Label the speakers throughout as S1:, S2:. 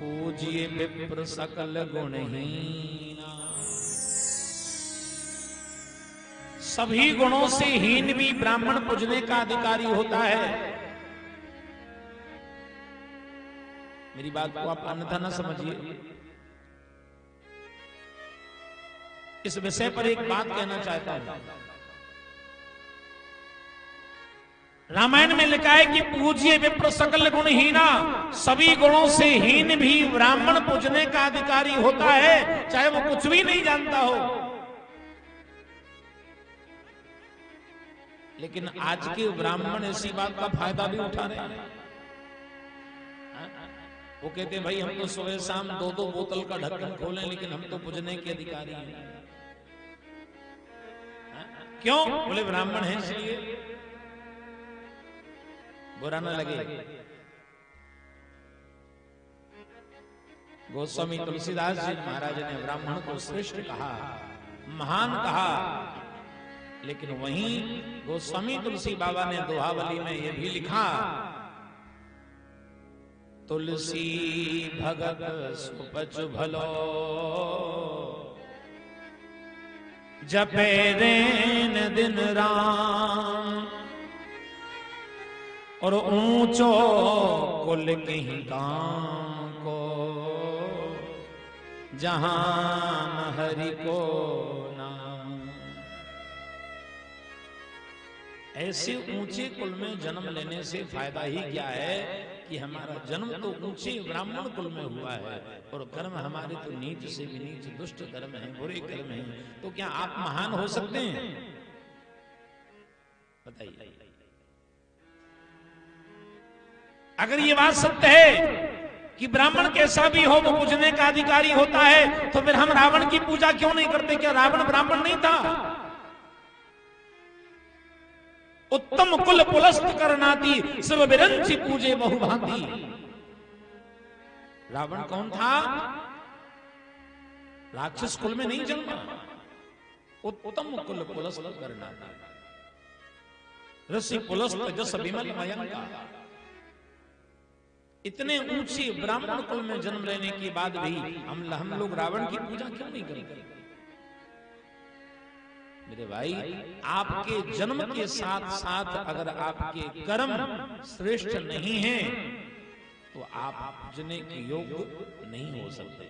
S1: पूज्य विप्र सकल गुणहीना। सभी गुणों से हीन भी ब्राह्मण पूजने का अधिकारी होता है। मेरी बात को आप अन्यथा न समझिए। इस विषय पर एक बात कहना चाहता हूं। रामायण में लिखा है कि पूज्य विप्र सकल गुणहीना, सभी गुणों से हीन भी ब्राह्मण पूजने का अधिकारी होता है, चाहे वो कुछ भी नहीं जानता हो। लेकिन आज के ब्राह्मण इसी बात का फायदा भी उठा रहे हैं। वो कहते हैं भाई हम तो सुबह शाम 2-2 बोतल का ढक्कन खोलें, लेकिन हम तो पूजने के अधिकारी हैं। क्यों? बोले ब्राह्मण हैं इसलिए। बुरा न लगे। गोस्वामी तुलसीदास जी महाराज ने ब्राह्मण को श्रेष्ठ कहा, महान कहा, लेकिन वहीं गोस्वामी तुलसी बाबा ने दोहावली में यह भी लिखा, तुलसी भगत सुपच भलो, जपे रेन दिन राम, और ऊंचो कुल कहीं काम को, जहां हरि को नाम। ऐसे ऊंचे कुल में जन्म लेने से फायदा ही क्या है कि हमारा जन्म तो ऊंचे ब्राह्मण कुल में हुआ है, और कर्म हमारे तो नीच से भी नीच दुष्ट कर्म हैं, बुरे कर्म हैं। तो क्या आप महान हो सकते हैं? बताइए। अगर ये बात सत्य है कि ब्राह्मण कैसा भी हो वो पूजने का अधिकारी होता है, तो फिर हम रावण की पूजा क्यों नहीं करते? क्या रावण ब्राह्मण नहीं था? उत्तम कुल पुलस्त करनाती, सब बिरंची पूजे बहुभांति। रावण कौन था? राक्षस कुल में नहीं जन्मा, उत्तम कुल पुलस्त करनाती, ऋषि पुलस्त जस विमल मयंका। इतने ऊंचे ब्राह्मण कुल में जन्म लेने के बाद भी हम लोग रावण की पूजा क्यों नहीं करेंगे? मेरे भाई, आपके जन्म के साथ साथ अगर आपके कर्म श्रेष्ठ नहीं हैं, तो आप पूजने के योग्य नहीं हो सकते।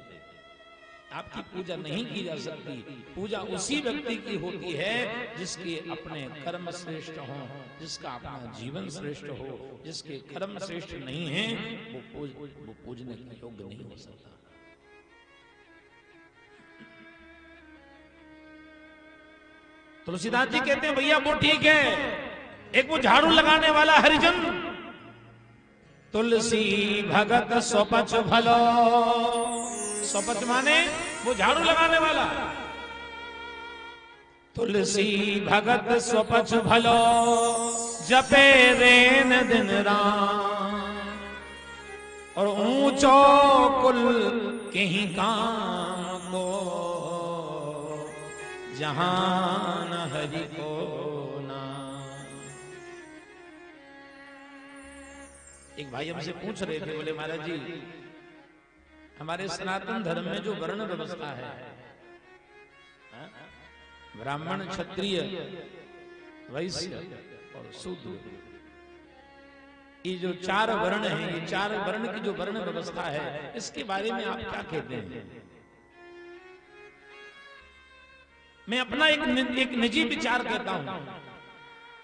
S1: आपकी पूजा नहीं की जा सकती। पूजा उसी व्यक्ति की होती है जिसके अपने कर्म श्रेष्ठ हों, जिसका अपना जीवन श्रेष्ठ हो। जिसके कर्म श्रेष्ठ नहीं है वो पूजने के योग्य नहीं हो सकता। तुलसीदास जी कहते हैं भैया वो ठीक है, एक वो झाड़ू लगाने वाला हरिजन, तुलसी भगत स्वपच भलो। स्वपच माने वो झाड़ू लगाने वाला। तुलसी भगत स्वपच भलो, जपे रेन दिन राम, और ऊंचो कुल कहीं काम को, जहान हरि को नाम। एक भाई हमसे पूछ रहे थे, बोले महाराज जी हमारे सनातन धर्म में जो वर्ण व्यवस्था है, ब्राह्मण क्षत्रिय वैश्य और शूद्र, ये जो 4 वर्ण हैं, ये 4 वर्ण की जो वर्ण व्यवस्था है, इसके बारे में आप क्या कहते हैं? मैं अपना एक निजी विचार कहता हूं।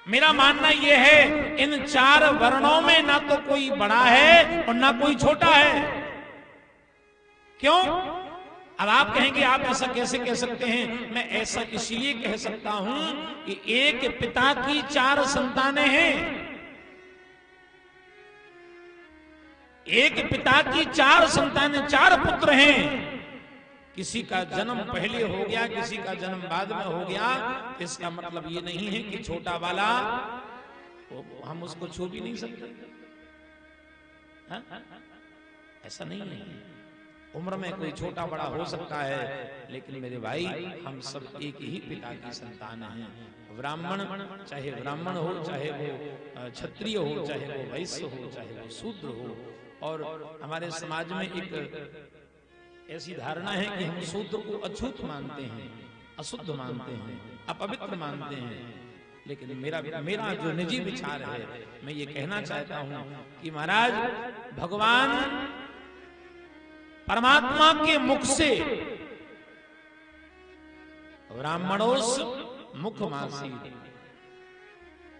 S1: मेरा मानना यह है, इन 4 वर्णों में ना तो कोई बड़ा है और ना कोई छोटा है। क्यों? अब आप कहेंगे आप ऐसा कैसे कह सकते हैं? मैं ऐसा इसलिए कह सकता हूं कि एक पिता की 4 संतानें हैं। एक पिता की 4 संतानें, 4 पुत्र हैं। किसी का जन्म पहले हो गया, किसी का जन्म बाद में हो गया, इसका मतलब ये नहीं है कि छोटा वाला हम उसको छू भी नहीं सकते। ऐसा नहीं है। उम्र में कोई छोटा बड़ा हो सकता है, लेकिन मेरे भाई हम सब एक ही पिता की संतान हैं। ब्राह्मण चाहे ब्राह्मण हो, चाहे वो क्षत्रिय हो, चाहे वो वैश्य हो, चाहे वो शूद्र हो, और हमारे समाज में एक ऐसी धारणा है कि हम शूद्र को अछूत मानते हैं, अशुद्ध मानते हैं, अपवित्र मानते हैं। लेकिन मेरा जो निजी विचार है, मैं ये कहना चाहता हूं कि महाराज भगवान परमात्मा के मुख से ब्राह्मणोस मुख मासी,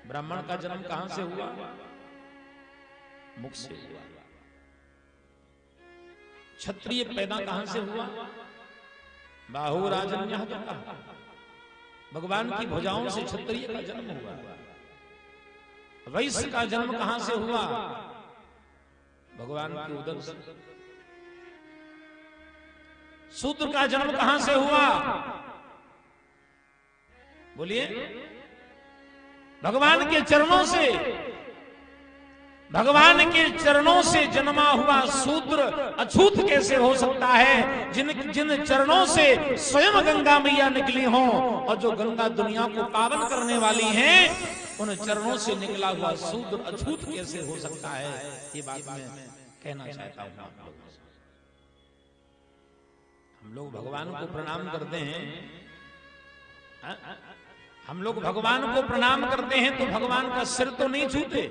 S1: ब्राह्मण का जन्म कहां से हुआ? मुख से हुआ। क्षत्रिय पैदा कहां से हुआ? बाहु राजन्यः ततः, भगवान की भुजाओं से क्षत्रिय का जन्म हुआ। वैश्य का जन्म कहां से हुआ? भगवान के उदर से। शूद्र का जन्म कहां से हुआ? बोलिए। भगवान के चरणों से। भगवान के चरणों से जन्मा हुआ शूद्र अछूत कैसे हो सकता है? जिन चरणों से स्वयं गंगा मैया निकली हो, और जो गंगा दुनिया को पावन करने वाली हैं, उन चरणों से निकला हुआ शूद्र अछूत कैसे हो सकता है? ये बात मैं कहना चाहता हूं। हम लोग भगवान को प्रणाम करते हैं, हम लोग भगवान को प्रणाम करते हैं तो भगवान का सिर तो नहीं छूते,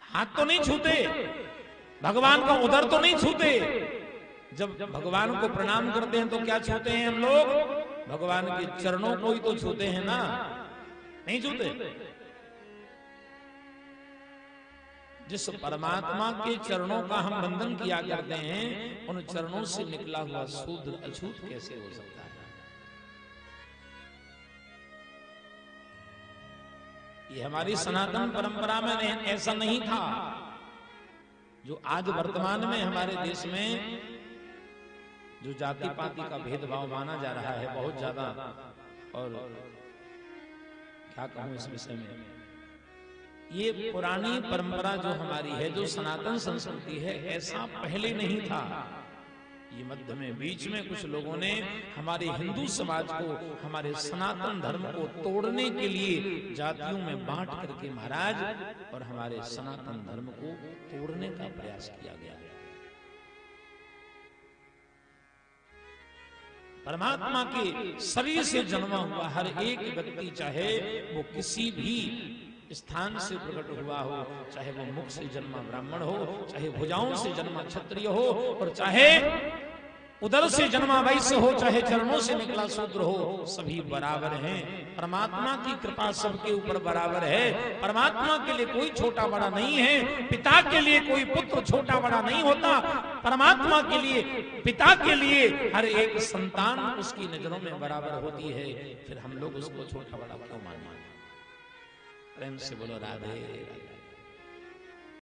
S1: हाथ तो नहीं छूते, भगवान का उदर तो नहीं छूते। जब भगवान को प्रणाम करते हैं तो क्या छूते हैं हम लोग? भगवान के चरणों को ही तो छूते हैं ना, नहीं छूते? जिस परमात्मा के चरणों का हम वंदन किया करते हैं, उन चरणों से निकला हुआ शूद्र अछूत कैसे हो सकता है? ये हमारी सनातन परंपरा में ऐसा नहीं था। जो आज वर्तमान में हमारे देश में जो जाति पाति का भेदभाव माना जा रहा है बहुत ज्यादा, और क्या कहूं इस विषय में, ये पुरानी परंपरा जो हमारी है, जो सनातन संस्कृति है, ऐसा पहले नहीं था। ये मध्य में बीच में कुछ लोगों ने हमारे हिंदू समाज को, हमारे सनातन धर्म को तोड़ने के लिए जातियों में बांट करके महाराज, और हमारे सनातन धर्म को तोड़ने का प्रयास किया गया। परमात्मा के शरीर से जन्मा हुआ हर एक व्यक्ति, चाहे वो किसी भी स्थान से प्रकट हुआ हो, चाहे वो मुख से जन्मा ब्राह्मण हो, चाहे भुजाओं से जन्मा क्षत्रिय हो, और चाहे उदर से जन्मा वैश्य हो, चाहे चरणों से निकला शूद्र हो, सभी बराबर हैं। परमात्मा की कृपा सबके ऊपर बराबर है। परमात्मा के लिए कोई छोटा बड़ा नहीं है। पिता के लिए कोई पुत्र छोटा बड़ा नहीं होता। परमात्मा के लिए, पिता के लिए हर एक संतान उसकी नजरों में बराबर होती है। फिर हम लोग उसको छोटा बड़ा क्यों माने? प्रेम से बोलो राधे राधे।